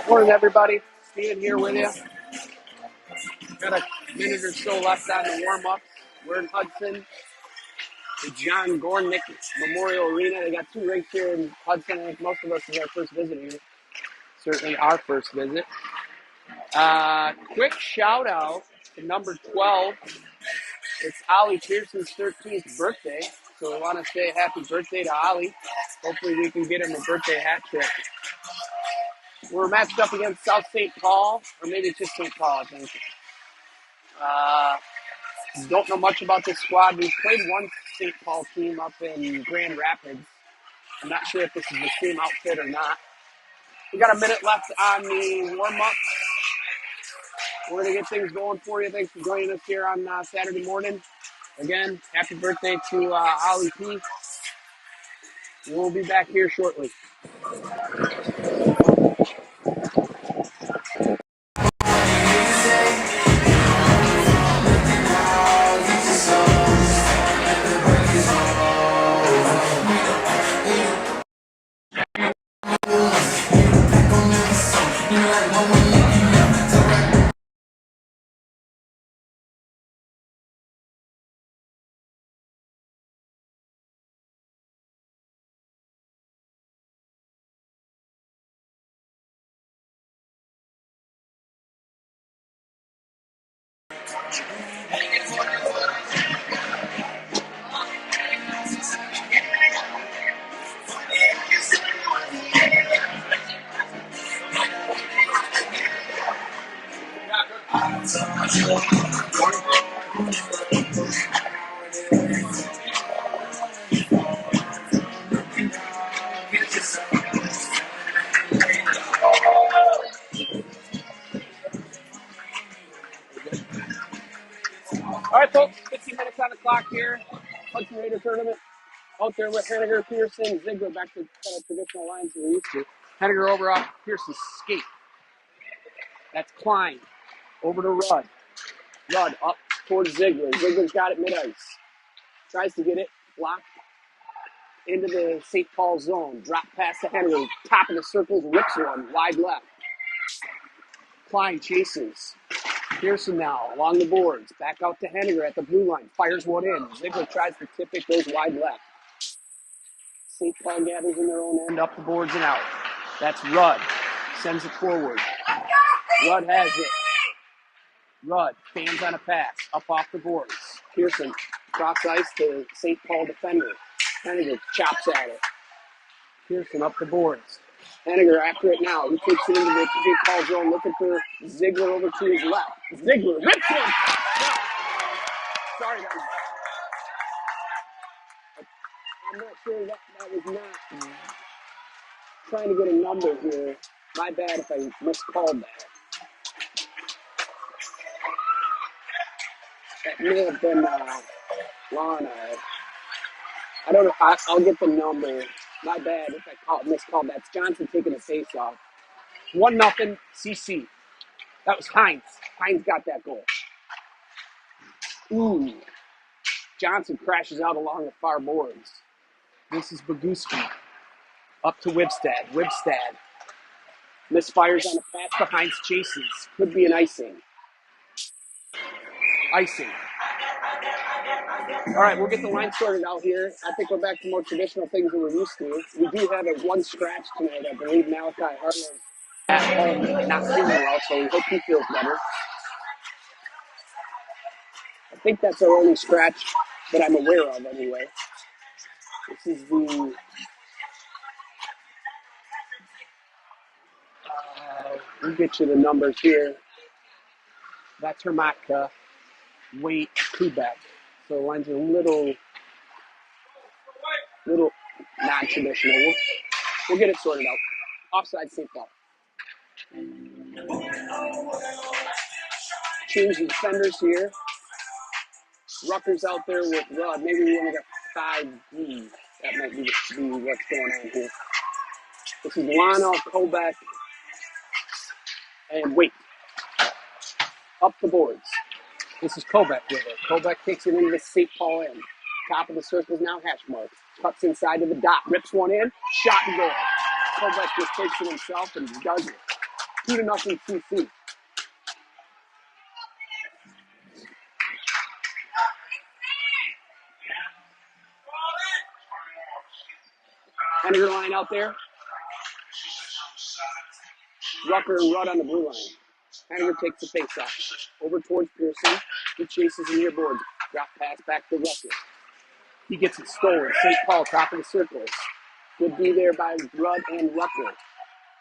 Morning, everybody. Steve here with you. Got a minute or so left on the warm-up. We're in Hudson, the John Gornick Memorial Arena. They got two rinks here in Hudson. I think most of us is our first visit here. Certainly our first visit. Quick shout-out to number 12. It's Ollie Pearson's 13th birthday, so we want to say happy birthday to Ollie. Hopefully we can get him a birthday hat trick. We're matched up against South St. Paul, or maybe it's just St. Paul, I think. Don't know much about this squad. We've played one St. Paul team up in Grand Rapids. I'm not sure if this is the same outfit or not. We got a minute left on the warm-up. We're going to get things going for you. Thanks for joining us here on Saturday morning. Again, happy birthday to Ollie P. We'll be back here shortly. All right, folks, 15 minutes on the clock here. Hudson Raider tournament. Out there with Henniger, Pearson, Ziegler, back to kind of traditional lines we're used to. Henniger over off Pearson, skate. That's Klein. Over to Rudd. Rudd up towards Ziegler. Ziegler's got it mid-ice. Tries to get it. Blocked into the St. Paul zone. Drop pass to Henniger. Top of the circles. Rips one. Wide left. Klein chases. Pearson now along the boards. Back out to Henniger at the blue line. Fires one in. Ziegler tries to tip it. Goes wide left. St. Paul gathers in their own end. Up the boards and out. That's Rudd. Sends it forward. Rudd has it. Rudd fans on a pass. Up off the boards. Pearson cross ice to St. Paul defender. Henniger chops at it. Pearson up the boards. Henniger after it now. He takes it into the St. Paul zone looking for Ziegler over to his left. Ziegler rips one. No. Sorry, that was, I'm not sure that was not trying to get a number here. My bad if I miscalled that. That may have been Lana. I don't know. I'll get the number. My bad if I miscalled. That's Johnson taking a face off. 1-0 CC. That was Hines. Hines got that goal. Ooh. Johnson crashes out along the far boards. This is Boguski. Up to Wibstad. Wibstad misfires on a pass to Hines chases. Could be an icing. Icing. All right, we'll get the line sorted out here. I think we're back to more traditional things that we're used to. We do have a one scratch tonight. I believe Malachi Hartman's at home, not feeling well, so we hope he feels better. I think that's our only scratch that I'm aware of, anyway. This is the we'll get you the numbers here. That's Hermatka, Waite, Kubek. So the line's a little non-traditional. We'll get it sorted out. Offside St. Paul. Change the defenders here. Rucker's out there with Rudd. Maybe we only got 5D. That might be what's going on here. This is Lano, Kobach, and Waite. Up the boards. This is Kobach with it. Kobach takes it into the St. Paul end. Top of the circle is now hash marked. Cuts inside to the dot. Rips one in. Shot and goal. Kobach just takes it himself and does it. 2-0 CC. Henniger line out there. Rucker and Rudd on the blue line. Henniger takes the face off. Over towards Pearson. He chases the near boards. Drop pass back to Rucker. He gets it stolen. St. Paul top of the circles. Good D there by Rudd and Rucker.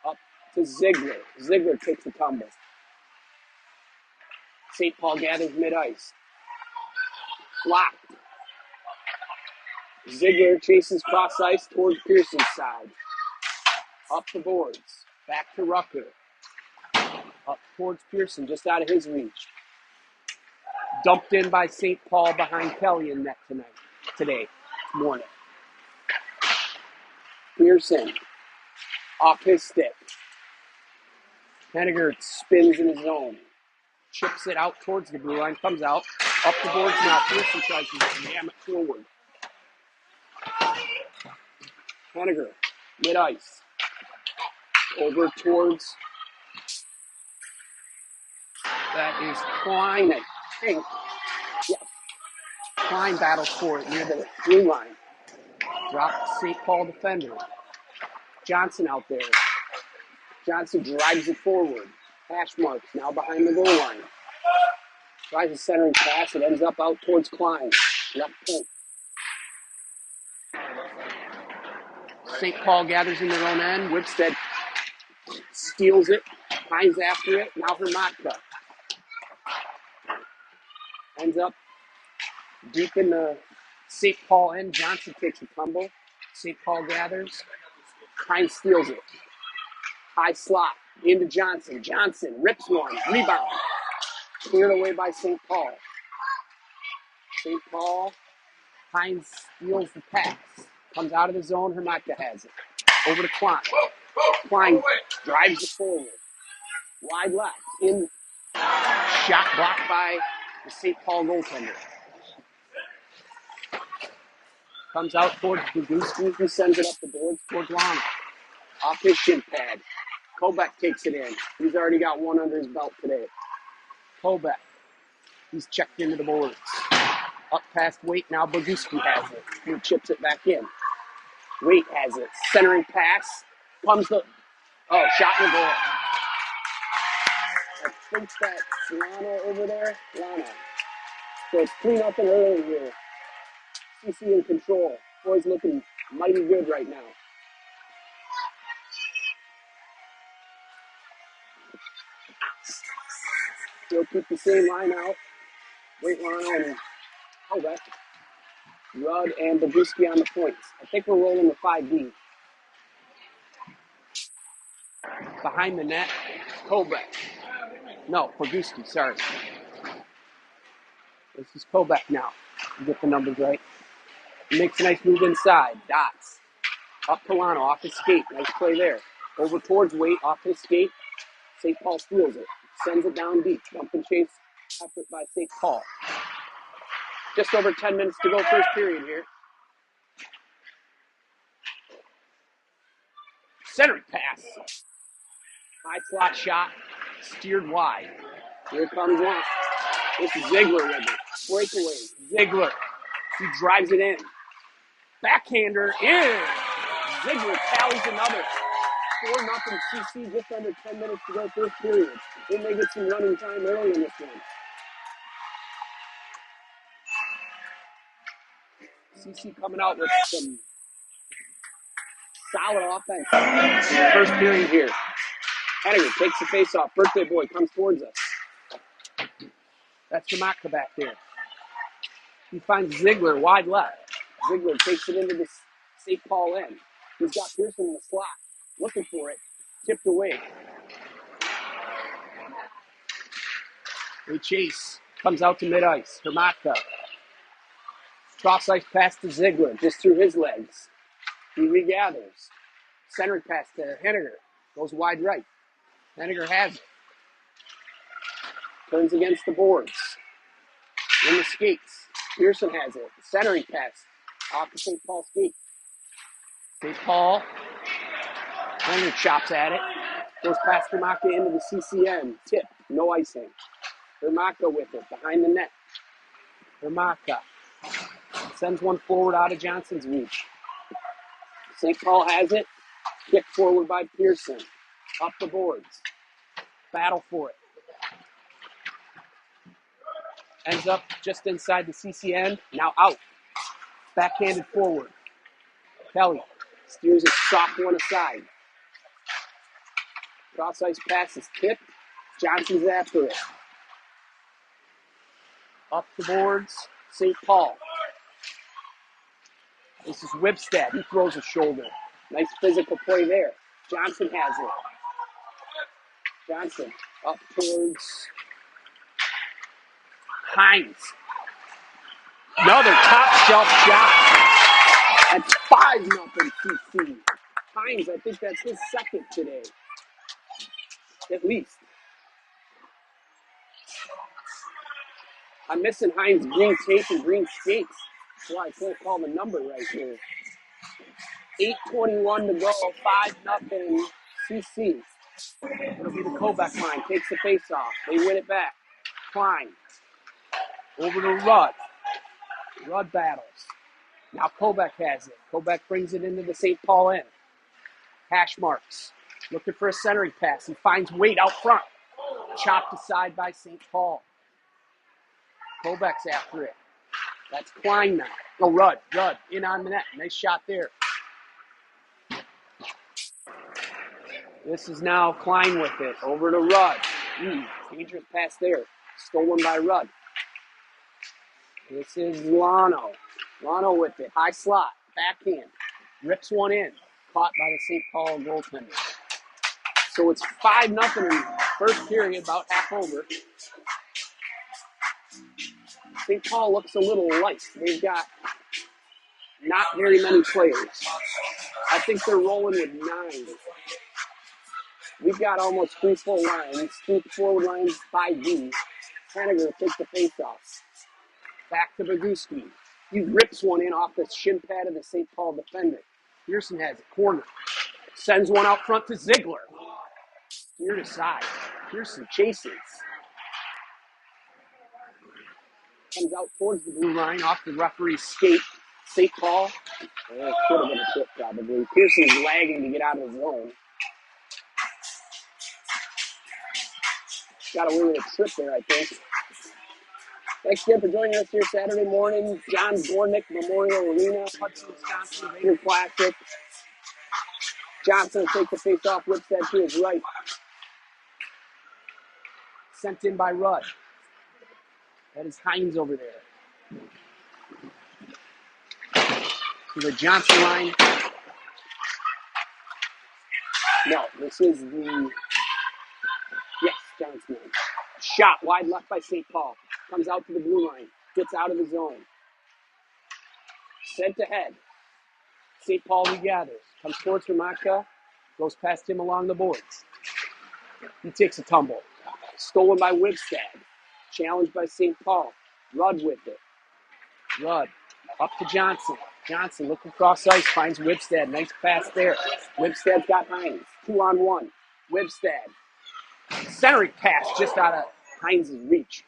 Up to Ziegler. Ziegler takes the tumble. St. Paul gathers mid-ice. Blocked. Ziegler chases cross ice towards Pearson's side. Up the boards. Back to Rucker. Up towards Pearson, just out of his reach. Dumped in by St. Paul behind Kelly in net today, morning. Pearson, off his stick. Henniger spins in his zone. Chips it out towards the blue line, comes out. Up the boards now. Pearson tries to jam it forward. Henniger, mid-ice. Over towards, that is Klein, I think. Yeah. Klein battles for it near the blue line. Drops St. Paul defender. Johnson out there. Johnson drives it forward. Hash marks now behind the goal line. Tries a centering pass. It ends up out towards Klein. Left point. St. Paul gathers in their own end. Whipstead steals it. Hines after it. Now Hermatka. Ends up deep in the St. Paul end. Johnson takes a tumble. St. Paul gathers. Hines steals it. High slot into Johnson. Johnson rips one. Rebound. Cleared away by St. Paul. St. Paul. Hines steals the pass. Comes out of the zone. Hermatka has it. Over to Klein. Klein drives it forward. Wide left. In. Shot blocked by the St. Paul goaltender. Comes out towards Boguski. He sends it up the boards towards Lana. Off his shin pad. Kobeck takes it in. He's already got one under his belt today. Kobeck. He's checked into the boards. Up past Waite. Now Boguski has it. He chips it back in. Waite has it. Centering pass. Comes the... Oh, shot in the goal. I think that's Lana over there. Lana. So it's 3-0 early here. CC in control. Boys looking mighty good right now. Still keep the same line out. Waite, Lana, and Kobeck. Rudd and Boguski on the points. I think we're rolling the 5D. Behind the net, Kobeck. No, Boguski, sorry. This is Kobeck now. Get the numbers right. He makes a nice move inside. Dots. Up to Lano, off his skate. Nice play there. Over towards Waite, off his skate. St. Paul steals it. Sends it down deep. Dump and chase effort by St. Paul. Just over 10 minutes to go first period here. Centering pass. High slot shot. Steered wide. Here comes one. This is Ziegler with it. Breakaway. Ziegler. He drives it in. Backhander in. Ziegler tallies another. 4-0 CC, just under 10 minutes to go first period. They may get some running time early in this one. CC coming out with some solid offense. First period here. Henniger takes the face off. Birthday boy comes towards us. That's Hermatka back there. He finds Ziegler wide left. Ziegler takes it into the St. Paul end. He's got Pearson in the slot. Looking for it. Tipped away. A chase. Comes out to mid-ice. Hermatka. Cross-ice pass to Ziegler. Just through his legs. He regathers. Centering pass to Henniger. Goes wide right. Henniger has it. Turns against the boards. In the skates. Pearson has it. Centering pass. Off the St. Paul skate. St. Paul. Henniger chops at it. Goes past Hermaka into the CCN. Tip. No icing. Hermaka with it. Behind the net. Hermaka sends one forward out of Johnson's reach. St. Paul has it. Kicked forward by Pearson. Up the boards. Battle for it. Ends up just inside the CCN. Now out. Backhanded forward. Kelly steers a soft one aside. Cross ice pass is tipped. Johnson's after it. Up the boards. St. Paul. This is Wibstad. He throws a shoulder. Nice physical play there. Johnson has it. Johnson up towards Hines. Another top shelf shot. That's 5-0 CC. Hines, I think that's his second today. At least. I'm missing Hines' green tape and green skates. That's why I can't call the number right here. 8:21 to go. 5-0 CC. It'll be the Kobeck line. Takes the face off. They win it back. Klein. Over to Rudd. Rudd battles. Now Kobeck has it. Kobeck brings it into the St. Paul end. Hash marks. Looking for a centering pass. He finds Wade out front. Chopped aside by St. Paul. Kobeck's after it. That's Klein now. Oh, Rudd. In on the net. Nice shot there. This is now Klein with it. Over to Rudd. Dangerous pass there. Stolen by Rudd. This is Lano. Lano with it. High slot. Backhand. Rips one in. Caught by the St. Paul goaltender. So it's 5-0 in first period, about half over. St. Paul looks a little light. They've got not very many players. I think they're rolling with 9. We've got almost 3 full lines, 3 forward lines, 5D. Henniger takes the face-off. Back to Boguski. He rips one in off the shin pad of the St. Paul defender. Pearson has it. Corner. Sends one out front to Ziegler. Near to side. Pearson chases. Comes out towards the blue line off the referee's skate. St. Paul. Could have been a tip probably. Pearson's lagging to get out of the zone. Got away with a trip there, I think. Thanks again for joining us here Saturday morning. John Gornick Memorial Arena, Hudson, Wisconsin, Raider Classic. Johnson will take the face-off, whips that to his right. Sent in by Rudd. That is Hines over there. To the Johnson line. No, this is the... Yes, Johnson. Shot wide left by St. Paul. Comes out to the blue line. Gets out of the zone. Sent ahead. St. Paul regathers. Comes towards Hermaka. Goes past him along the boards. He takes a tumble. Stolen by Wibstad. Challenged by St. Paul. Rudd with it. Rudd. Up to Johnson. Johnson looking cross ice. Finds Wibstad. Nice pass there. Wibstad's got Hines. 2-on-1. Wibstad. Centering pass just out of Hines' reach.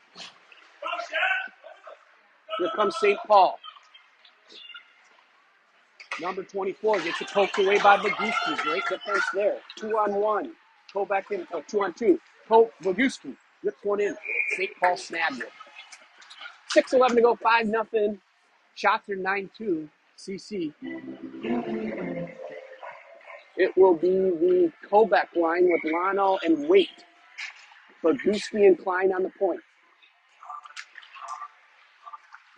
Here comes St. Paul. Number 24 gets it poked away by Boguski. Great defense there. 2-on-1. Go back in. 2-on-2. Boguski rips one in. St. Paul snagged it. 6:11 to go. 5-0. Shots are 9-2. CC. It will be the Kobeck line with Lano and Waite. Boguski and Klein on the point.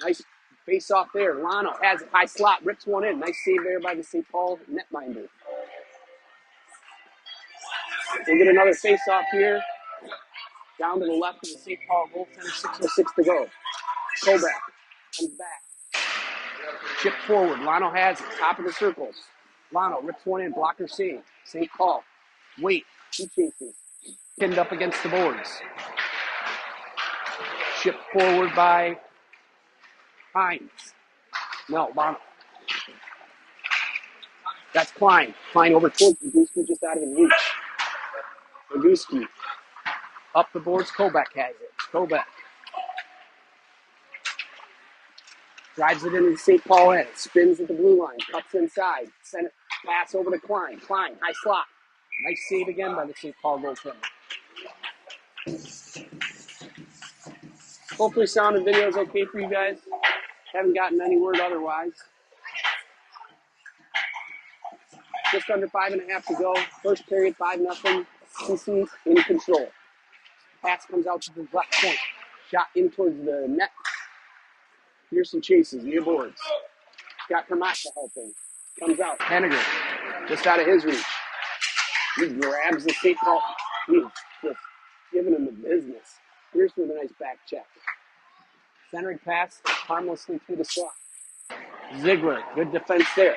Nice face-off there. Lano has a high slot, rips one in. Nice save there by the St. Paul netminder. We'll get another face-off here. Down to the left of the St. Paul goaltender, 6:06 to go. Kobeck comes back. Chip forward. Lano has it. Top of the circles. Lano rips one in. Blocker save. St. Paul. Wait. He chases. Pinned up against the boards. Chip forward by Hines. No, Lano. That's Klein. Klein over towards the Boguski, just out of his reach. Maguski. Up the boards, Kobach has it. Kobach. Drives it into the St. Paul end. Spins at the blue line. Cuts inside. Send it. Pass over to Klein. Klein, high slot. Nice save again by the St. Paul goaltender. Hopefully sound and video is okay for you guys. Haven't gotten any word otherwise. Just under 5.5 to go. First period, 5-0. CC in control. Pass comes out to the left point. Shot in towards the net. Pearson chases near boards. Got Hermata helping. Comes out. Henniger, just out of his reach. He grabs the St. Paul. He's just giving him the business. Pearson with a nice back check. Centering pass harmlessly through the slot. Ziegler, good defense there.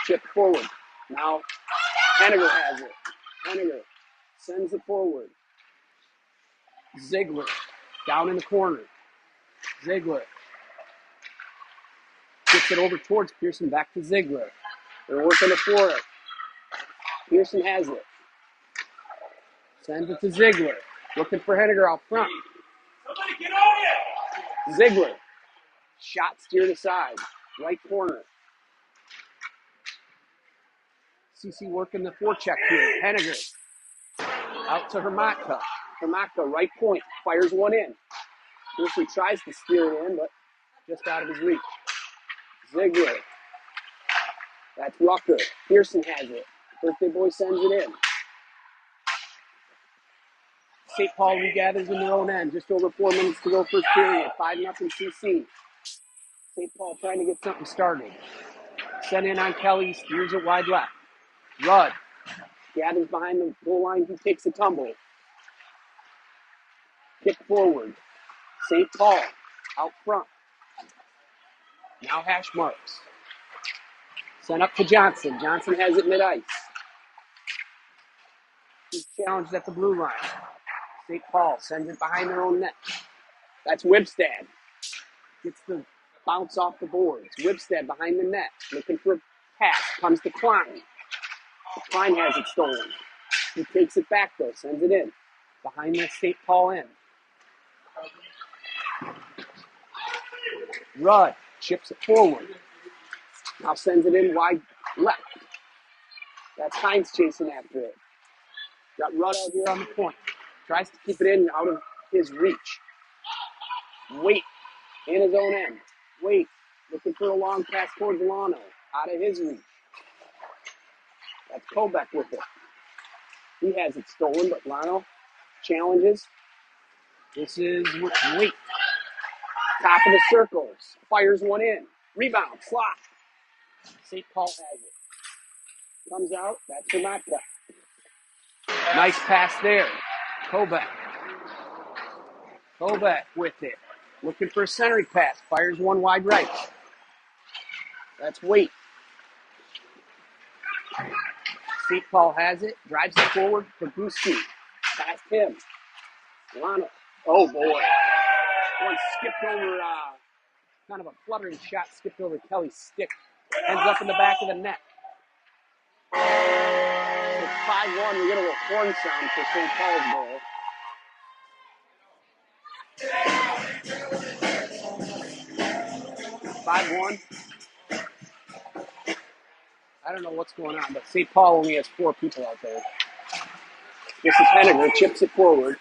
Chip forward. Now Henniger has it. Henniger sends it forward. Ziegler down in the corner. Ziegler gets it over towards Pearson, back to Ziegler. They're working it for it. Pearson has it. Sends it to Ziegler. Looking for Henniger out front. Somebody get on it! Ziegler. Shot steered aside. Right corner. CC working the forecheck here. Henniger. Out to Hermatka. Hermatka, right point. Fires one in. Pearson tries to steer it in, but just out of his reach. Ziegler. That's Rucker. Pearson has it. Birthday boy sends it in. St. Paul regathers in their own end. Just over 4 minutes to go first period. 5-0 CC. St. Paul trying to get something started. Sent in on Kelly. Steers it wide left. Rudd gathers behind the goal line. He takes a tumble. Kick forward. St. Paul out front. Now hash marks. Sent up to Johnson. Johnson has it mid-ice. He's challenged at the blue line. St. Paul sends it behind their own net. That's Wibstad. Gets the bounce off the boards. Wibstad behind the net. Looking for a pass. Comes to Klein. Klein has it stolen. He takes it back though. Sends it in. Behind the St. Paul end. Rudd chips it forward. Now sends it in wide left. That's Hines chasing after it. Got Rudd out here on the point. Tries to keep it in out of his reach. Wait in his own end. Wait. Looking for a long pass towards Lano. Out of his reach. That's Kobach with it. He has it stolen, but Lano challenges. This is Wait. Top of the circles. Fires one in. Rebound. Slot. St. Paul has it. Comes out. That's Hermatka. Nice pass there. Kobach. Kobach with it. Looking for a centering pass. Fires one wide right. That's Waite. St. Paul has it. Drives it forward for Guski. Past him. Lana. Oh, boy. One skipped over, kind of a fluttering shot, skipped over Kelly's stick. Ends up in the back of the net. So it's 5-1. We get a little horn sound for St. Paul's goal. I don't know what's going on, but St. Paul only has 4 people out there. This is Henniger, chips it forward.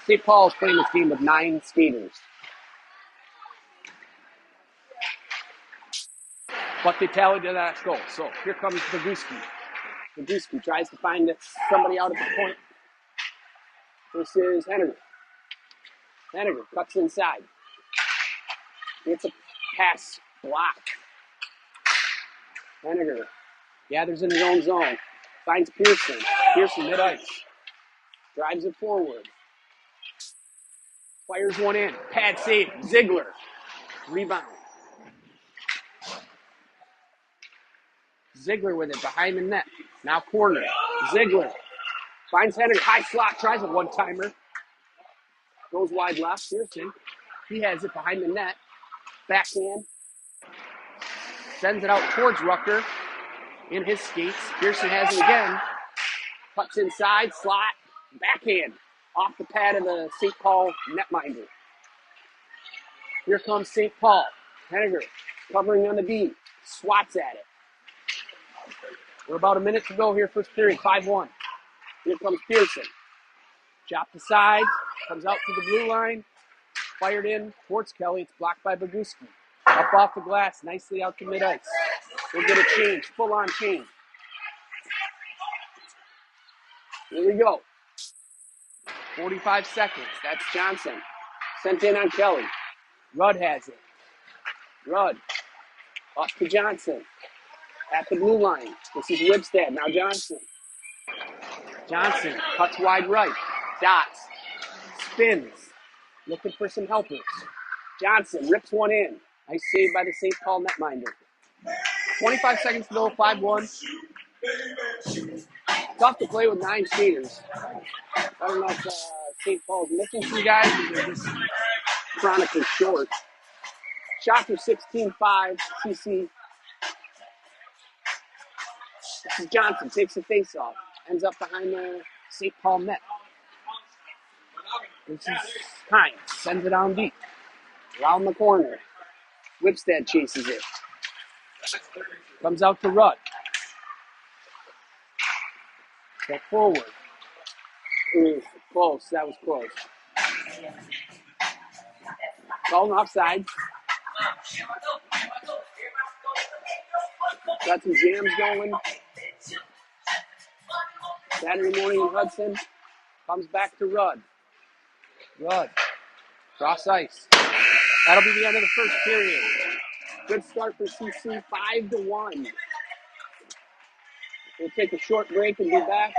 St. Paul is playing this game with 9 skaters. But they tallied to that goal. So here comes Maguski. Maguski tries to find somebody out at the point. This is Henniger. Henniger cuts inside. Gets a pass block. Henniger gathers in his own zone. Finds Pearson. Pearson mid-ice. Drives it forward. Fires one in. Pad save. Ziegler. Rebound. Ziegler with it behind the net. Now corner. Ziegler finds Henniger. High slot. Tries a one-timer. Goes wide left. Pearson. He has it behind the net. Backhand. Sends it out towards Rucker in his skates. Pearson has it again. Cuts inside, slot, backhand. Off the pad of the St. Paul netminder. Here comes St. Paul. Henniger covering on the D. Swats at it. We're about a minute to go here, first period, 5-1. Here comes Pearson. Chopped aside, comes out to the blue line. Fired in towards Kelly. It's blocked by Boguski. Up off the glass, nicely out to mid-ice. We'll get a change, full-on change. Here we go. 45 seconds. That's Johnson. Sent in on Kelly. Rudd has it. Rudd. Off to Johnson. At the blue line. This is Wibstad. Now Johnson. Johnson cuts wide right. Dots. Spins. Looking for some helpers. Johnson rips one in. Nice save by the St. Paul netminder. 25 seconds to go, 5-1. Tough to play with 9 skaters. I don't know if St. Paul's missing some guys or they're just chronically short. Shots are 16-5. CC. This is Johnson. Takes the face off. Ends up behind the St. Paul net. This is Hines. Sends it down deep. Around the corner. Wibstad chases it. Comes out to Rudd. Step forward. Ooh, close. That was close. Called offside. Got some jams going. Saturday morning in Hudson. Comes back to Rudd. Rudd. Cross ice. That'll be the end of the first period. Good start for CC, 5-1. We'll take a short break and be back.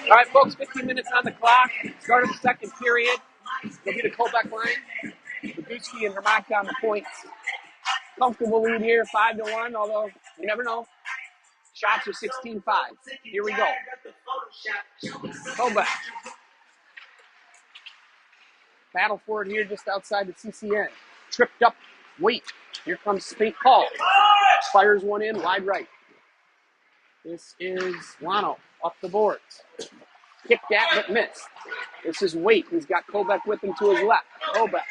All right, folks, 15 minutes on the clock. Start of the second period. We'll get a Colbeck line. Boguski and Hermaka on the points. Comfortable lead here, 5-1, although you never know. Shots are 16-5. Here we go. Colbeck. Battle for it here just outside the CCN. Tripped up. Wait. Here comes St. Paul. Fires one in, wide right. This is Lano up the boards. Kicked at but missed. This is Waite. He's got Colbeck with him to his left. Colbeck.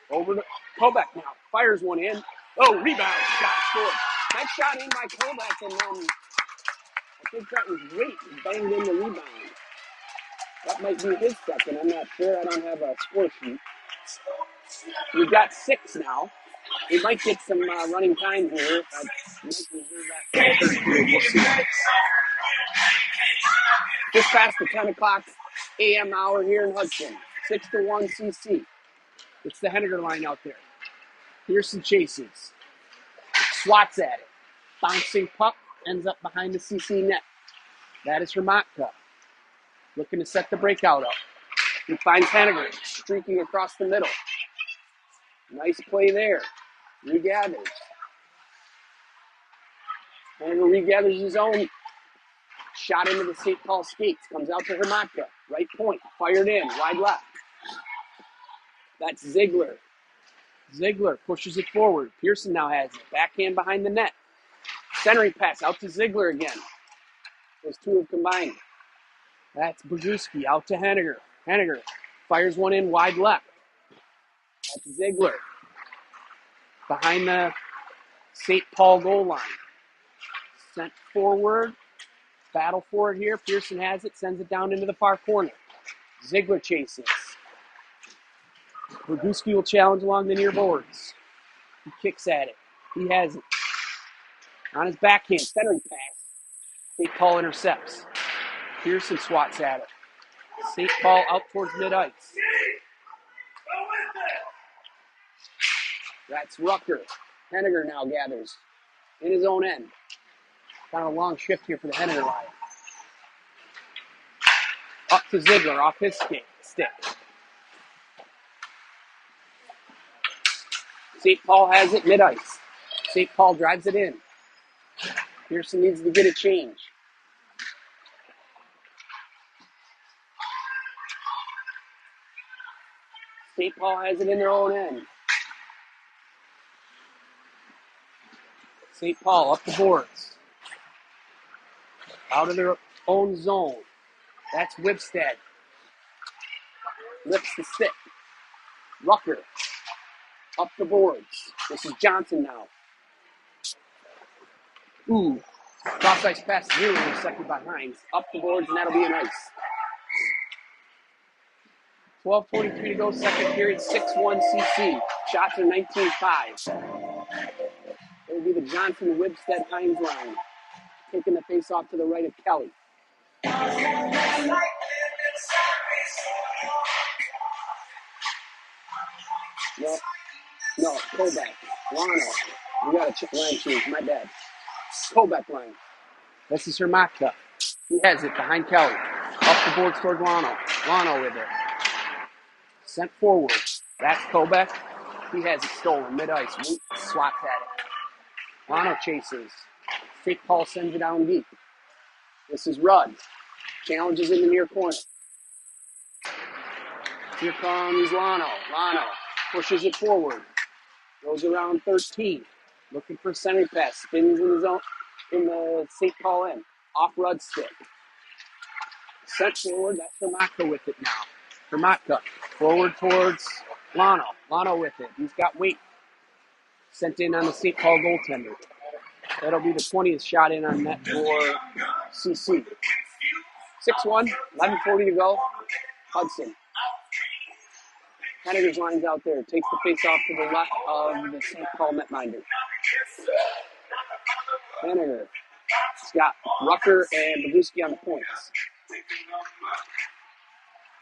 Over to Colbeck now. Fires one in. Oh, rebound. Shot scored. Nice shot in by Colbeck, and then I think that was Waite who banged in the rebound. That might be his second. I'm not sure. I don't have a score sheet. We've got 6 now. We might get some running time here. I might reserve that for the third period. We'll see. Just past the 10 o'clock a.m. hour here in Hudson. 6-1 CC. It's the Henniger line out there. Pearson chases. Swats at it. Bouncing puck. Ends up behind the CC net. That is Hermatka. Looking to set the breakout up. He finds Henniger streaking across the middle. Nice play there. Regathers. Henniger regathers his own. Shot into the St. Paul skates. Comes out to Hermatka. Right point. Fired in. Wide left. That's Ziegler. Ziegler pushes it forward. Pearson now has it. Backhand behind the net. Centering pass out to Ziegler again. Those two have combined. That's Brzezinski out to Henniger. Henniger fires one in wide left. That's Ziegler. Behind the St. Paul goal line. Sent forward. Battle for it here. Pearson has it. Sends it down into the far corner. Ziegler chases. Brzezinski will challenge along the near boards. He kicks at it. He has it. On his backhand, centering pass. St. Paul intercepts. Pearson swats at it. St. Paul out towards mid-ice. That's Rucker. Henniger now gathers in his own end. Kind of a long shift here for the Henniger line. Up to Ziegler off his stick. St. Paul has it mid-ice. St. Paul drives it in. Pearson needs to get a change. St. Paul has it in their own end. St. Paul up the boards. Out of their own zone. That's Wibstead. Lifts the stick. Rucker. Up the boards. This is Johnson now. Cross-ice pass nearly intercepted by Hines. Up the boards, and that'll be an ice. 12:43 to go, second period, 6-1 CC. Shots are 19-5. It will be the Johnson-Wibstead-Hines line. Taking the face-off to the right of Kelly. No, Kobeck. Lano. We got a line change, my bad. Kobeck line. This is Hermatka. He has it behind Kelly. Up the boards towards Lano. Lano with it. Sent forward. That's Kobeck. He has it stolen. Mid-ice. Swats at it. Lano chases. St. Paul sends it down deep. This is Rudd. Challenges in the near corner. Here comes Lano. Lano pushes it forward. Goes around 13. Looking for center pass. Spins in his own, in the St. Paul end. Off Rudd's stick. Sent forward. That's Hermatka with it now. Hermatka forward towards Lano. Lano with it. He's got weight. Sent in on the St. Paul goaltender. That'll be the 20th shot in on net for CC. 6-1, 11:40 to go. Hudson. Henniger's line's out there. Takes the face off to the left of the St. Paul netminder. Henniger. He's got Rucker and Brzezinski on the points.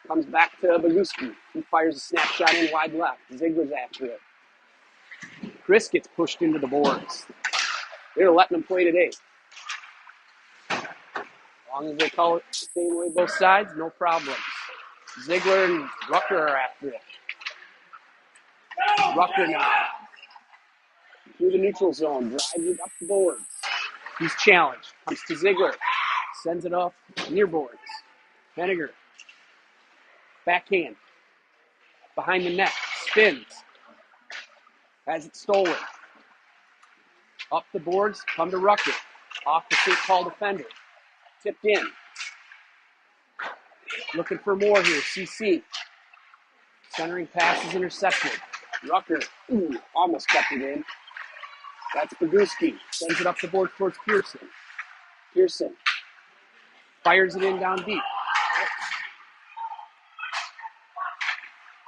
Comes back to Brzezinski. He fires a snapshot in wide left. Ziegler's after it. Chris gets pushed into the boards. They're letting him play today. As long as they call it the same way both sides, no problems. Ziegler and Rucker are after it. Rucker now. Through the neutral zone. Drives it up the boards. He's challenged. Comes to Ziegler. Sends it off near boards. Henniger. Backhand. Behind the net. Spins. Has it stolen. Up the boards. Come to Rucker. Off the St. Paul defender. Tipped in. Looking for more here. CC. Centering pass is intercepted. Rucker. Almost kept it in. That's Brzezinski. Sends it up the board towards Pearson. Pearson. Fires it in down deep.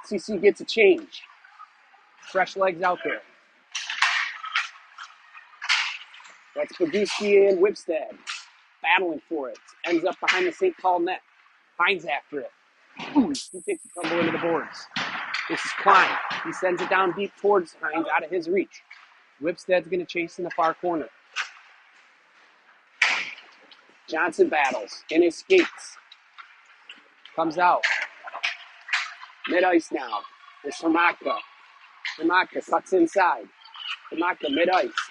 CC gets a change. Fresh legs out there. That's Peewee and Wibstead battling for it. Ends up behind the St. Paul net. Hines after it. He takes a tumble into the boards. This is Klein. He sends it down deep towards Hines, out of his reach. Wibstead's going to chase in the far corner. Johnson battles in his skates. Comes out. Mid-ice now. It's Hermatka. Hermatka cuts inside. Hermatka mid-ice.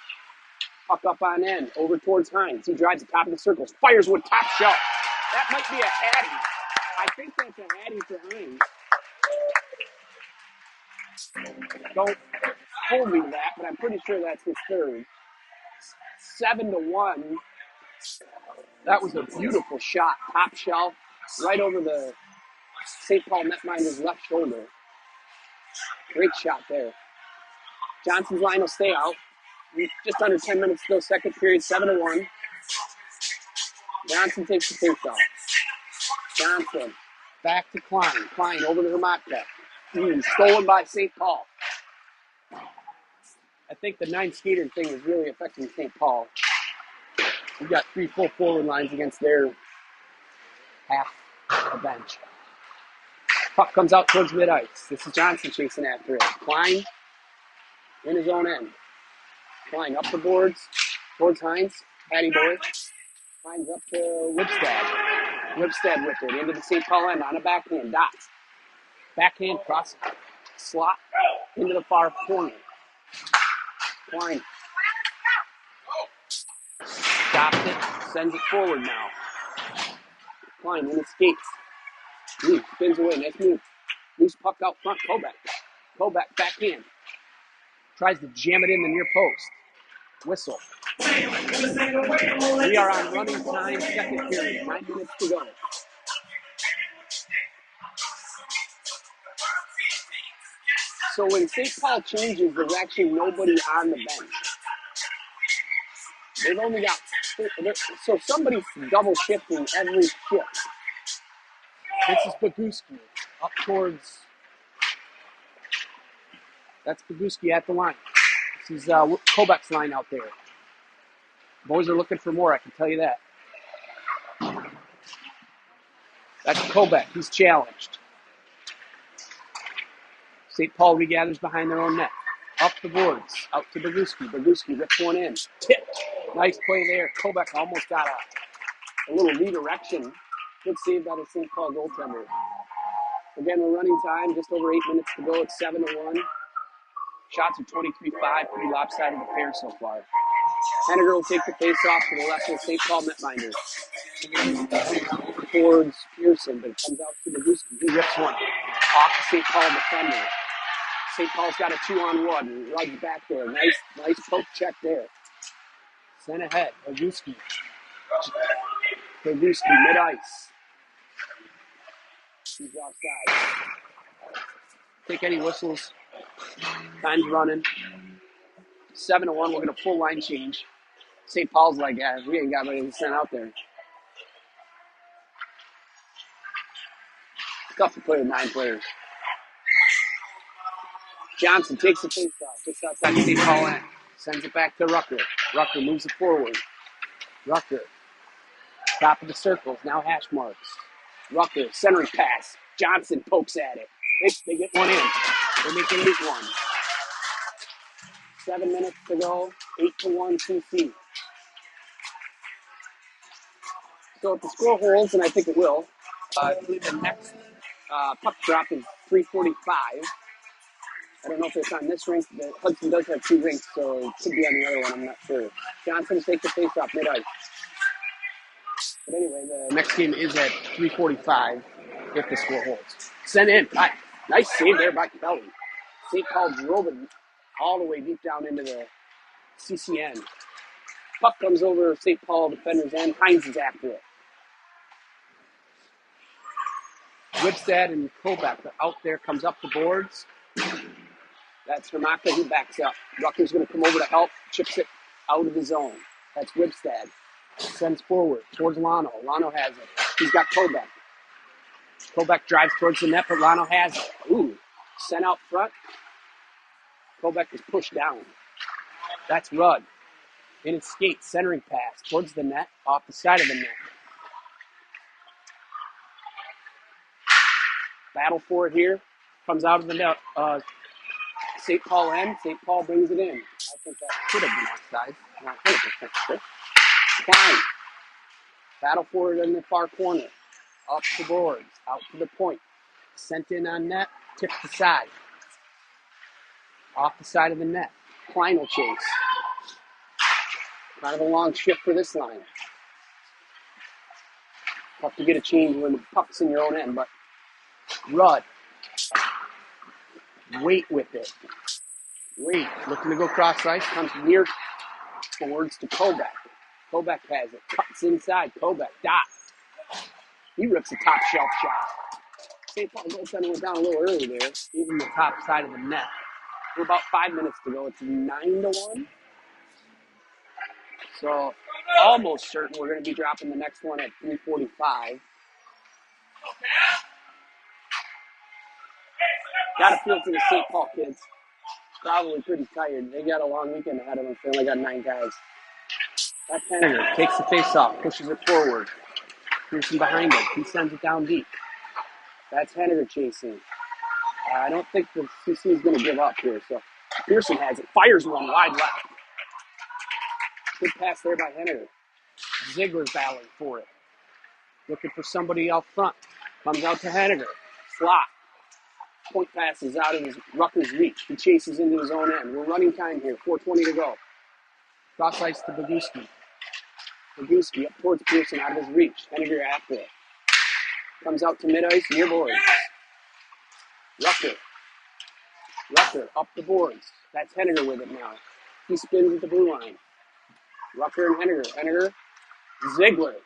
Puck up on end. Over towards Hines. He drives the top of the circles. Fires with top shelf. That might be a hattie. I think that's a hattie for Hines. Don't hold me to that, but I'm pretty sure that's his third. 7-1 That was a beautiful shot, top shelf, right over the St. Paul netminder's left shoulder. Great shot there. Johnson's line will stay out. Just under 10 minutes to go, second period, 7-1. Johnson takes the face-off. Johnson back to Klein. Klein over to Hermatka. Stolen by St. Paul. I think the 9-skater thing is really affecting St. Paul. We've got 3 full forward lines against their half a bench. Puck comes out towards mid-ice. This is Johnson chasing after it. Klein in his own end. Klein up the boards towards Hines. Patty boy. Klein's up to Wibstad. Wibstad with it into the St. Paul end on a backhand. Dots. Backhand cross slot into the far corner. Klein stops it, sends it forward now. Klein in the skates. Spins away, nice move. Loose puck out front, Kovac backhand. Tries to jam it in the near post. Whistle. We are on running time, second period, 9 minutes to go. So when St. Paul changes, there's actually nobody on the bench. They've only got, so somebody's double shifting every shift. This is Boguski up towards, that's Boguski at the line. This is Kovac's line out there. Boys are looking for more, I can tell you that. That's Kovac, he's challenged. St. Paul regathers behind their own net. Up the boards, out to Boguski. Boguski rips one in. Tipped. Nice play there. Kovac almost got a little redirection. Good save by the St. Paul goaltender. Again, we're running time. Just over 8 minutes to go. It's 7-1. Shots are 23-5. Pretty lopsided affair so far. Henniger will take the face-off to the left of St. Paul netminder. Towards Pearson, but it comes out to Boguski. He rips one off the St. Paul defender. St. Paul's got a 2-on-1. Rugs back there. Nice poke check there. Sent ahead. Boguski mid-ice. He's offside. Take any whistles. Time's running. 7-1. We'll get a full line change. St. Paul's like, yeah, we ain't got anybody to send out there. It's tough to play with 9 players. Johnson takes the face-off just outside St. Paul end. Sends it back to Rucker. Rucker moves it forward. Rucker. Top of the circles. Now hash marks. Rucker. Centering pass. Johnson pokes at it. They get one in. They make it 8-1. 7 minutes to go. 8-1 CC. So if the score holds, and I think it will, I believe the next puck drop is 3:45. I don't know if it's on this rink. Hudson does have 2 rinks, so it could be on the other one. I'm not sure. Johnson takes the face-off mid-ice. But anyway, the next game is at 3:45 if the score holds. Send in. Nice save there by Kelly. St. Paul drove it all the way deep down into the CCN. Puck comes over St. Paul defender's end. Hines is after it. Wibstad and Kovac are out there, comes up the boards. That's Hermatka who backs up. Rucker's going to come over to help, chips it out of the zone. That's Wibstad. Sends forward towards Lano. Lano has it. He's got Kovac. Kovac drives towards the net, but Lano has it. Ooh, sent out front. Kovac is pushed down. That's Rudd. In his skate, centering pass towards the net, off the side of the net. Battle for it here. Comes out of the net. St. Paul end. St. Paul brings it in. I think that could have been offside. Not 100% sure. Klein. Battle for it in the far corner. Up the boards. Out to the point. Sent in on net. Tipped aside. Off the side of the net. Klein will chase. Kind of a long shift for this line. Tough to get a change when the puck's in your own end, but Rudd. Wait with it. Wait. Looking to go cross ice. Comes near towards to Kovac. Kobeck has it. Cuts inside. Kobeck. Dot. He rips a top shelf shot. St. Paul goaltender went down a little early there, even the top side of the net. We're about 5 minutes to go. It's 9-1. So almost certain we're going to be dropping the next one at 3:45. Got to feel for the St. Paul kids. Probably pretty tired. They got a long weekend ahead of them. They only got 9 guys. That's Henniger. Takes the face off. Pushes it forward. Pearson behind him. He sends it down deep. That's Henniger chasing. I don't think the CC is going to give up here. So Pearson has it. Fires one wide left. Good pass there by Henniger. Ziegler's battling for it. Looking for somebody out front. Comes out to Henniger. Slot. Point passes out of his Rutgers reach. He chases into his own end. We're running time here. 4:20 to go. Cross ice to Boguski. Boguski up towards Pearson out of his reach. Henniger after it. Comes out to mid-ice near boards. Rucker up the boards. That's Henniger with it now. He spins at the blue line. Rucker and Henniger. Henniger. Ziegler.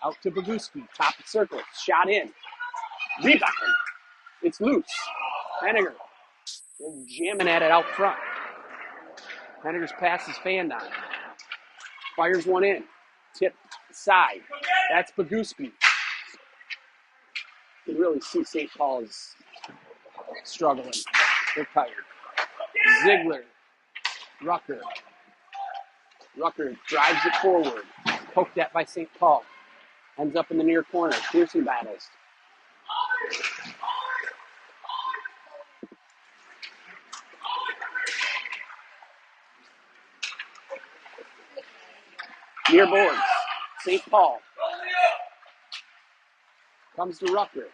Out to Boguski. Top of circle. Shot in. Rebound. It's loose. Henniger. They're jamming at it out front. Henniger's pass is fanned on. Fires one in. Tip side. That's Boguski. You can really see St. Paul is struggling. They're tired. Ziegler. Rucker drives it forward. Poked at by St. Paul. Ends up in the near corner. Pearson battles. Near boards. St. Paul. Comes to Rucker.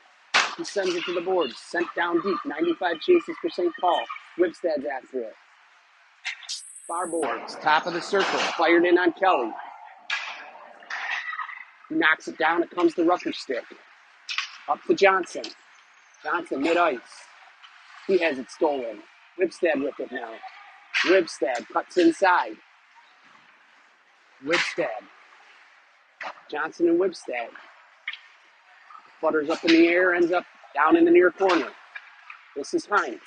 He sends it to the boards. Sent down deep. 95 chases for St. Paul. Whipstad's after it. Far boards. Top of the circle. Fired in on Kelly. He knocks it down. It comes to Rucker's stick. Up to Johnson. Johnson mid-ice. He has it stolen. Whipstad with it now. Whipstad cuts inside. Whipstad. Johnson and Whipstad. Flutters up in the air, ends up down in the near corner. This is Hines.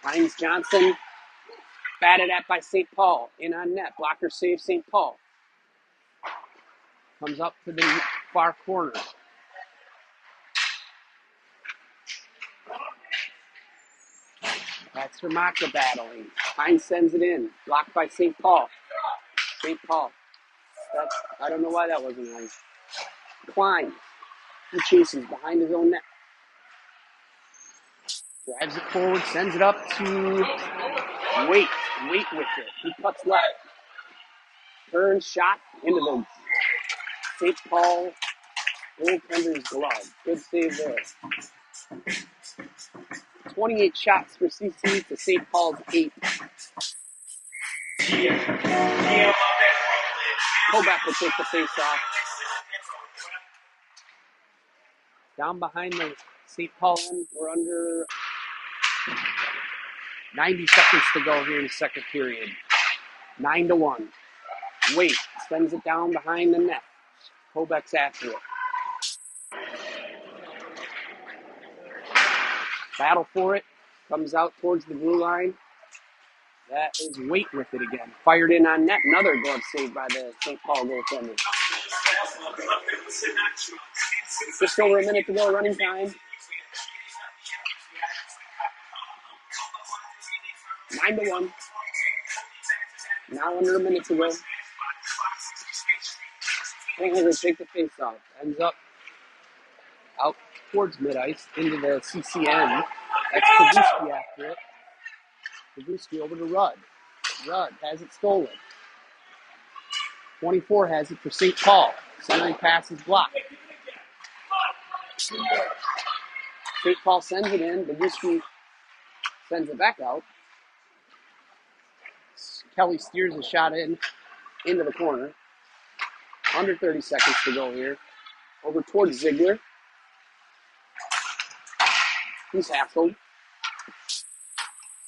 Hines Johnson, batted at by St. Paul. In on net. Blocker saves St. Paul. Comes up to the far corner. That's Hermaka battling. Hines sends it in. Blocked by St. Paul. St. Paul. I don't know why that wasn't nice. Klein. He chases behind his own net. Drives it forward. Sends it up to Waite. Waite with it. He cuts left. Turns shot into the St. Paul goaltender's glove. Good save there. 28 shots for CC to St. Paul's 8. Kobeck will take the face-off. Down behind the St. Paul end, we're under 90 seconds to go here in the second period. 9-1. Waite sends it down behind the net. Kobeck's after it. Battle for it. Comes out towards the blue line. That is Waite with it again. Fired in on net. Another glove save by the St. Paul goaltender. Just over a minute to go, running time. 9-1. Now under a minute to go. Henniger take the face off. Ends up out towards mid-ice into the CCN. That's Peewee after it. Peewee over to Rudd. Rudd has it stolen. 24 has it for St. Paul. Centering pass is blocked. St. Paul sends it in. Peewee sends it back out. Kelly steers a shot into the corner. Under 30 seconds to go here. Over towards Ziegler. He's hassled.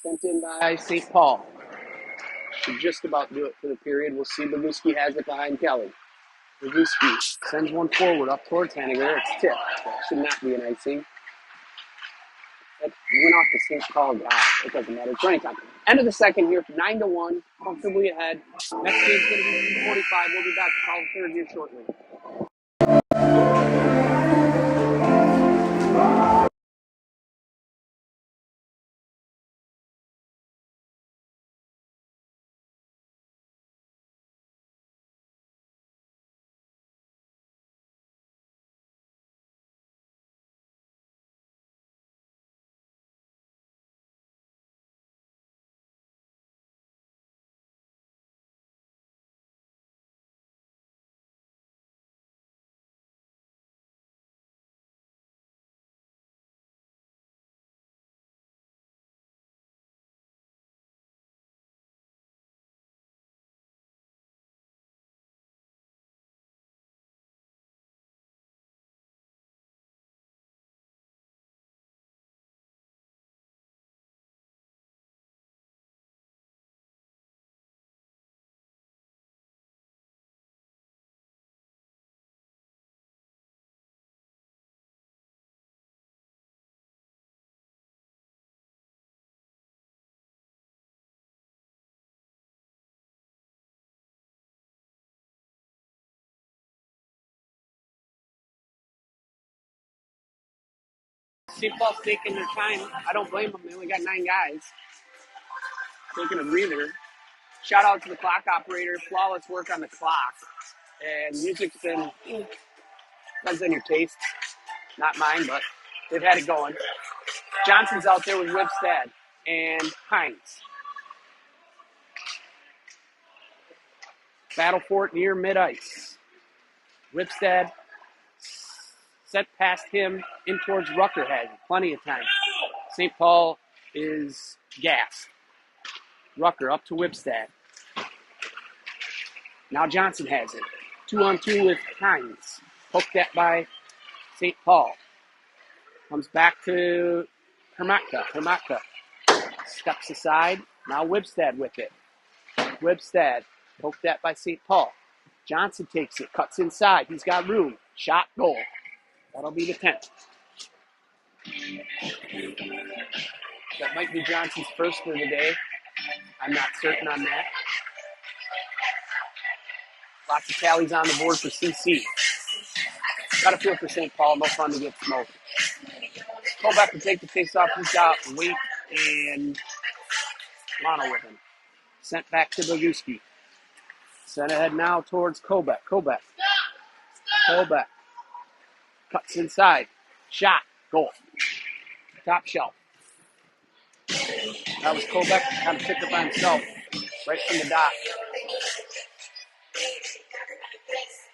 Sent in by St. Paul. Should just about do it for the period. We'll see. Boguski has it behind Kelly. Boguski sends one forward up towards Henniger. It's tipped. That should not be an icing. That went off the St. Paul guy. It doesn't matter. It's running time. End of the second here, 9-1, comfortably ahead. Next game's going to be 2:45. We'll be back to call the third here shortly. St. Paul's taking their time. I don't blame them. They only got 9 guys. Taking a breather. Shout out to the clock operator. Flawless work on the clock. And music's been, depends on your taste. Not mine, but they've had it going. Johnson's out there with Wipstad and Hines. Battle for it near mid-ice. Wipstad set past him in towards Rucker has it. Plenty of time. St. Paul is gassed. Rucker up to Wipstad. Now Johnson has it. 2-on-2 with Hines. Poked at by St. Paul. Comes back to Hermatka. Hermatka steps aside. Now Wipstad with it. Wipstad poked at by St. Paul. Johnson takes it. Cuts inside. He's got room. Shot, goal. That'll be the 10th. That might be Johnson's first for the day. I'm not certain on that. Lots of tallies on the board for CC. Got to feel for St. Paul. No fun to get smoked. Go back and take the face off. He's got Waite and Lano with him. Sent back to Boguski. Sent ahead now towards Kobek. Kobek. Cuts inside. Shot. Goal. Top shelf. That was Kobek. Kind of picked up by himself. Right from the dot.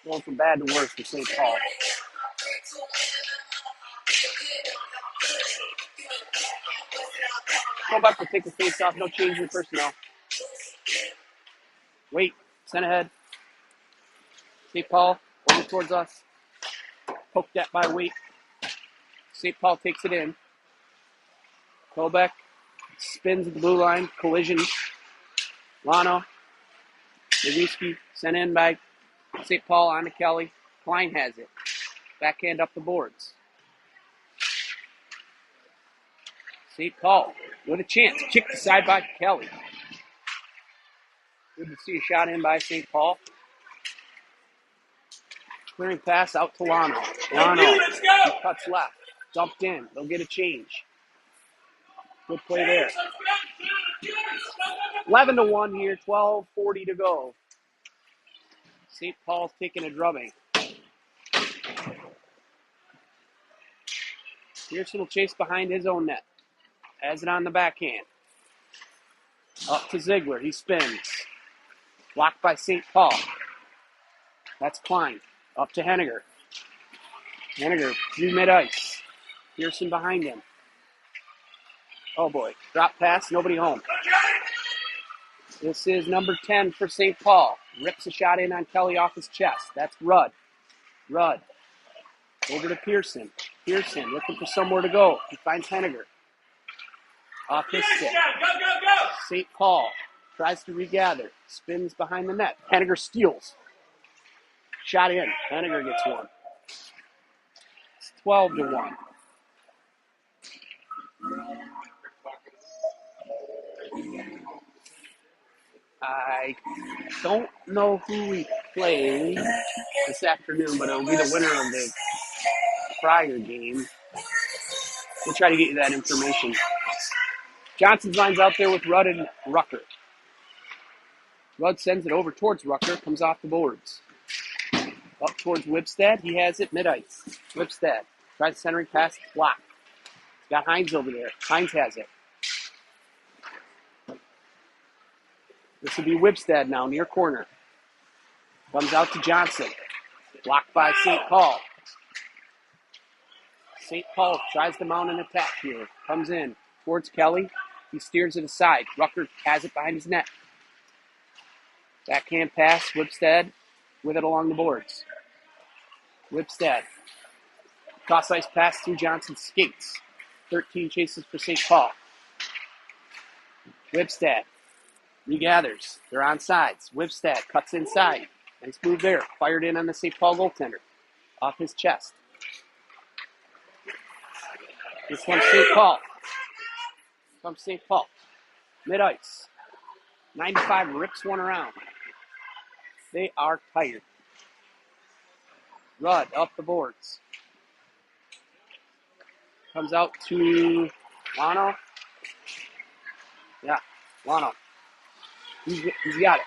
Going from bad to worse for St. Paul. Kobek will take the face off. No change in personnel. Wait. Sent ahead. St. Paul over towards us. Poked at by Waite. St. Paul takes it in. Kobek spins at the blue line. Collision. Lano. Boguski sent in by St. Paul on to Kelly. Klein has it. Backhand up the boards. St. Paul with a chance. Kicked aside by Kelly. Good to see a shot in by St. Paul. Clearing pass out to Lano. Lano he cuts left. Dumped in. They'll get a change. Good play there. 11-1 here. 12:40 to go. St. Paul's taking a drubbing. Pearson will chase behind his own net. Has it on the backhand. Up to Ziegler. He spins. Blocked by St. Paul. That's Klein. Up to Henniger. Henniger through mid-ice. Pearson behind him. Oh boy. Drop pass. Nobody home. This is number 10 for St. Paul. Rips a shot in on Kelly off his chest. That's Rudd. Rudd. Over to Pearson. Pearson looking for somewhere to go. He finds Henniger. Off his stick. Go, go, go! St. Paul tries to regather. Spins behind the net. Henniger steals. Shot in. Henniger gets one. It's 12-1. I don't know who we play this afternoon, but it'll be the winner of the prior game. We'll try to get you that information. Johnson's line's out there with Rudd and Rucker. Rudd sends it over towards Rucker, comes off the boards. Up towards Whipstead, he has it mid-ice. Whipstead tries the centering pass, blocked. He's got Hines over there. Hines has it. This will be Whipstead now, near corner. Comes out to Johnson. Blocked by St. Paul. St. Paul tries to mount an attack here. Comes in towards Kelly. He steers it aside. Rucker has it behind his net. Backhand pass, Whipstead with it along the boards. Whipstead. Cross-ice pass through Johnson's skates. 13 chases for St. Paul. Whipstead regathers. They're on sides. Whipstead cuts inside. Nice move there. Fired in on the St. Paul goaltender. Off his chest. This one's St. Paul. From St. Paul. Mid-ice. 95 rips one around. They are tired. Rudd up the boards. Comes out to Lano. Yeah, Lano. He's got it.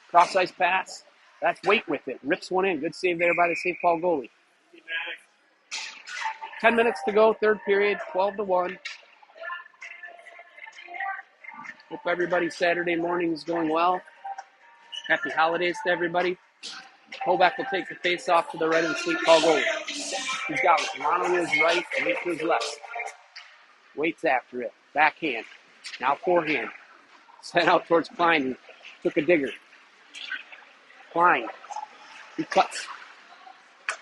Cross-ice pass. That's Waite with it. Rips one in. Good save there by the St. Paul goalie. 10 minutes to go, third period, 12-1. Hope everybody's Saturday morning is going well. Happy holidays to everybody. Holbeck will take the face off to the right of the St. Paul goalie. He's got it. Lano to his right, Waite to his left. Waite's after it. Backhand. Now forehand. Sent out towards Klein, who took a digger. Klein. He cuts.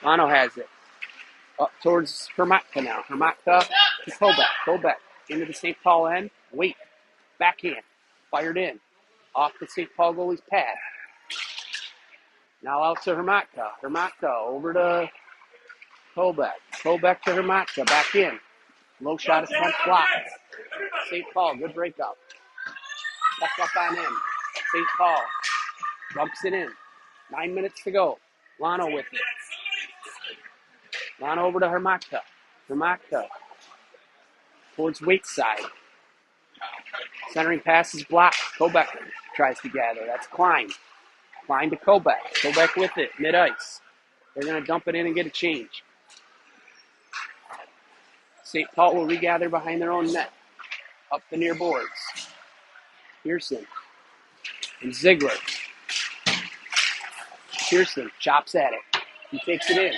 Lano has it. Up towards Hermatka now. Hermatka to Holbeck. Holbeck into the St. Paul end. Waite. Backhand. Fired in. Off the St. Paul goalie's pad. Now out to Hermatka. Hermatka over to Holbeck. Holbeck to Hermatka. Back in. Low shot attempt blocked. St. Paul, good breakup. Stuck up on in. St. Paul dumps it in. 9 minutes to go. Lano with it. Lano over to Hermatka. Hermatka towards Waite's side. Centering pass is blocked. Kobeck tries to gather. That's Klein. Klein to Kobeck. Kobeck with it. Mid-ice. They're going to dump it in and get a change. St. Paul will regather behind their own net. Up the near boards. Pearson. And Ziegler. Pearson chops at it. He takes it in.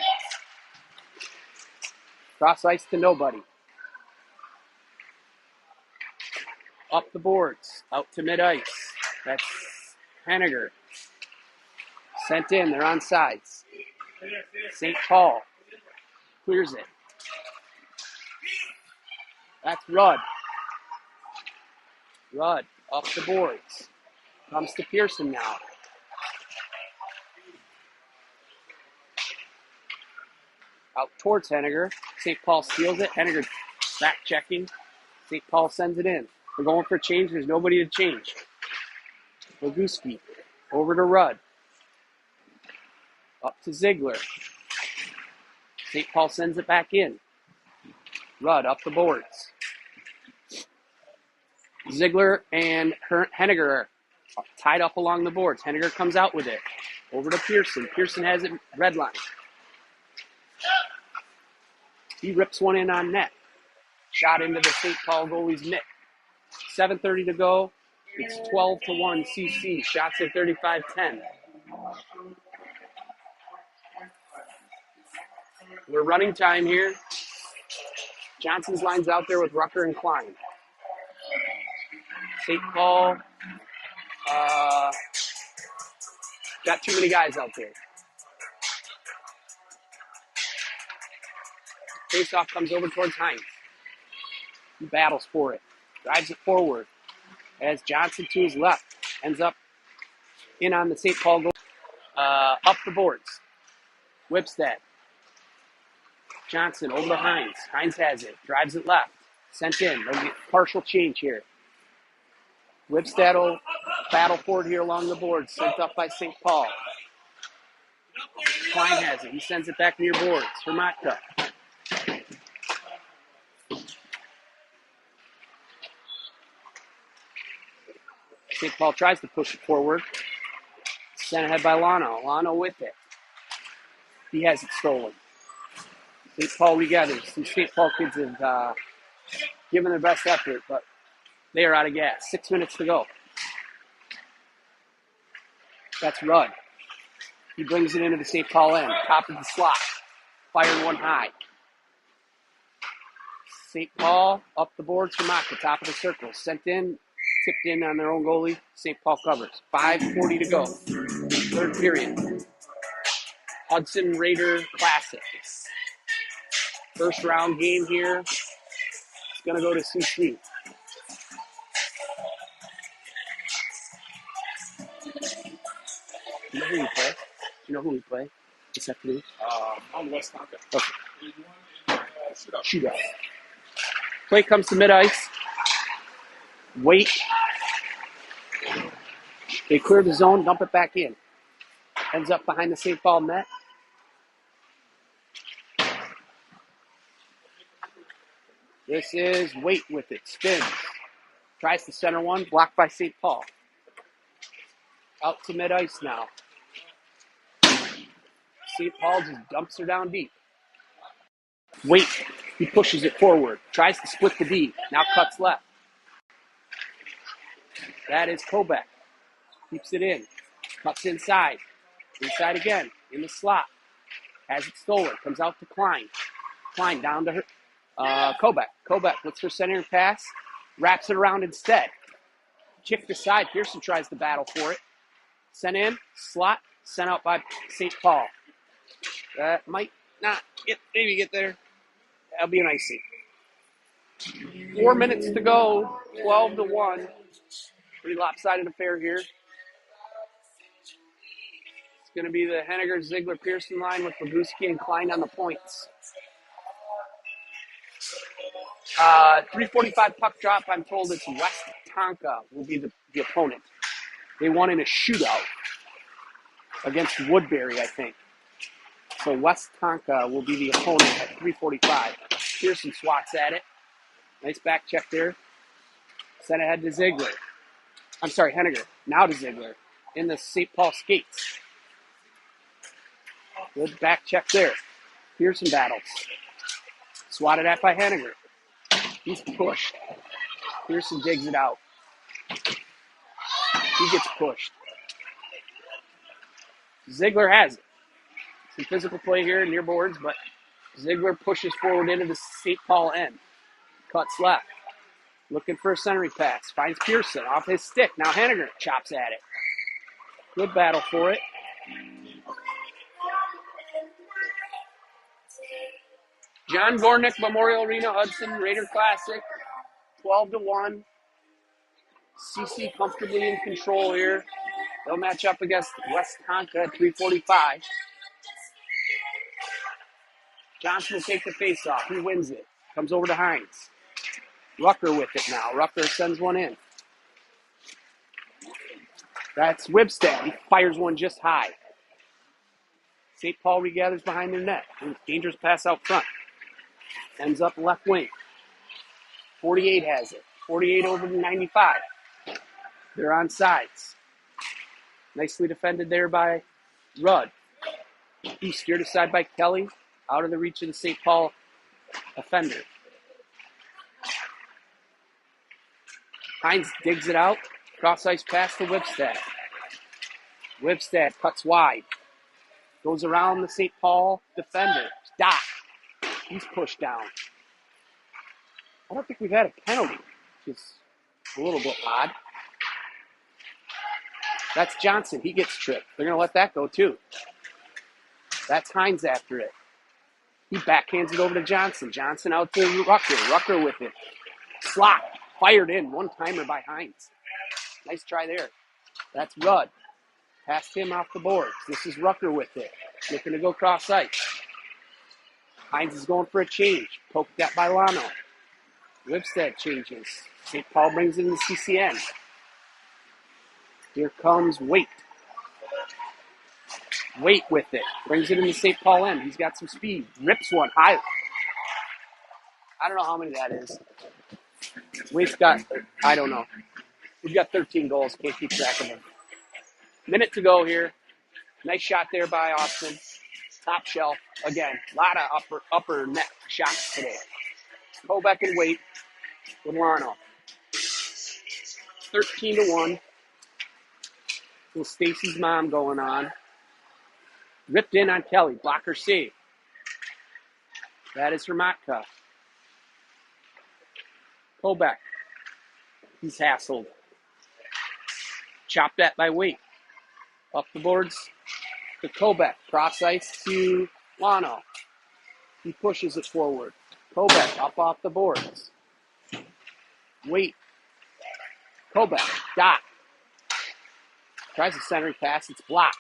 Cross ice to nobody. Up the boards. Out to mid-ice. That's Henniger. Sent in. They're on sides. St. Paul clears it. That's Rudd. Rudd up the boards. Comes to Pearson now. Out towards Henniger. St. Paul steals it. Henniger back checking. St. Paul sends it in. We're going for a change. There's nobody to change. Boguski over to Rudd. Up to Ziegler. St. Paul sends it back in. Rudd up the boards. Ziegler and Henniger are tied up along the boards. Henniger comes out with it. Over to Pearson. Pearson has it red line. He rips one in on net. Shot into the St. Paul goalie's mitt. 7:30 to go. It's 12-1 CC. Shots at 35-10. We're running time here. Johnson's line's out there with Rucker and Klein. St. Paul got too many guys out there. Faceoff comes over towards Hines. He battles for it. drives it forward. As Johnson to his left, ends up in on the St. Paul goal. Up the boards. Whipstead. Johnson over to Hines. Hines has it. Drives it left. Sent in. They'll get partial change here. Whipstead will battle forward here along the boards. Sent up by St. Paul. Klein has it. He sends it back near boards for Matka. St. Paul tries to push it forward. Sent ahead by Lano. Lano with it. He has it stolen. St. Paul regathers. These St. Paul kids have given their best effort, but they are out of gas. 6 minutes to go. That's Rudd. He brings it into the St. Paul end. Top of the slot. Fired one high. St. Paul up the boards for Maka. Top of the circle. Sent in. Tipped in on their own goalie. St. Paul covers. 5:40 to go. Third period. Hudson Raider Classic. First round game here. It's going to go to CC. Do you know who we play? Do you know who we play this afternoon? On West Tonka. Okay. Shootout. Play comes to mid-ice. Wait. They clear the zone, dump it back in. Ends up behind the St. Paul net. This is Wait with it. Spins. Tries to center one. Blocked by St. Paul. Out to mid-ice now. St. Paul just dumps her down deep. Wait. He pushes it forward. Tries to split the D. Now cuts left. That is Kobeck. Keeps it in. Cuts inside. Inside again. In the slot. Has it stolen. Comes out to Klein. Klein down to her. Kobeck. Kobeck looks for center pass. Wraps it around instead. Kicked aside. Pearson tries to battle for it. Sent in. Slot. Sent out by St. Paul. That might not maybe get there. That'll be an icing. 4 minutes to go. 12-1. Pretty lopsided affair here. It's going to be the Henniger, Ziegler, Pearson line with Boguski and Klein on the points. 3:45 puck drop. I'm told it's West Tonka will be the opponent. They won in a shootout against Woodbury, I think. So West Tonka will be the opponent at 3:45. Pearson swats at it. Nice back check there. Sent ahead to Ziegler. I'm sorry, Henniger. Now to Ziegler. In the St. Paul skates. Good back check there. Pearson battles. Swatted at by Henniger. He's pushed. Pearson digs it out. He gets pushed. Ziegler has it. Some physical play here near boards, but Ziegler pushes forward into the St. Paul end. Cuts left. Looking for a centering pass. Finds Pearson off his stick. Now Henniger chops at it. Good battle for it. John Gornick Memorial Arena Hudson Raider Classic. 12-1. CC comfortably in control here. They'll match up against West Tonka at 3:45. Johnson will take the face-off. He wins it. Comes over to Hines. Rucker with it now. Rucker sends one in. That's Whipstead. He fires one just high. St. Paul regathers behind their net. Dangerous pass out front. Ends up left wing. 48 has it. 48 over to 95. They're on sides. Nicely defended there by Rudd. He's steered aside by Kelly. Out of the reach of the St. Paul offender. Hines digs it out. Cross-ice pass to Whipstead. Whipstead cuts wide. Goes around the St. Paul defender. Doc. He's pushed down. I don't think we've had a penalty, which is a little bit odd. That's Johnson. He gets tripped. They're going to let that go, too. That's Hines after it. He backhands it over to Johnson. Johnson out to Rucker. Rucker with it. Slot. Fired in, one-timer by Hines. Nice try there. That's Rudd. Past him off the boards. This is Rucker with it. Looking to go cross ice. Hines is going for a change. Poked at by Lano. Lipstead changes. St. Paul brings in the CCN. Here comes Waite. Waite with it. Brings it in the St. Paul end. He's got some speed. Rips one high. I don't know how many that is. Waite's got, I don't know. We've got 13 goals. Can't keep track of them. Minute to go here. Nice shot there by Austin. Top shelf. Again, a lot of upper net shots today. Kobeck and Waite with Lano. 13-1. Little Stacy's mom going on. Ripped in on Kelly. Blocker save. That is Hermatka. Kobeck. He's hassled. Chopped at by Waite. Up the boards to Kobeck. Cross ice to Lano. He pushes it forward. Kobeck up off the boards. Waite. Kobeck. Dot. Tries a centering pass. It's blocked.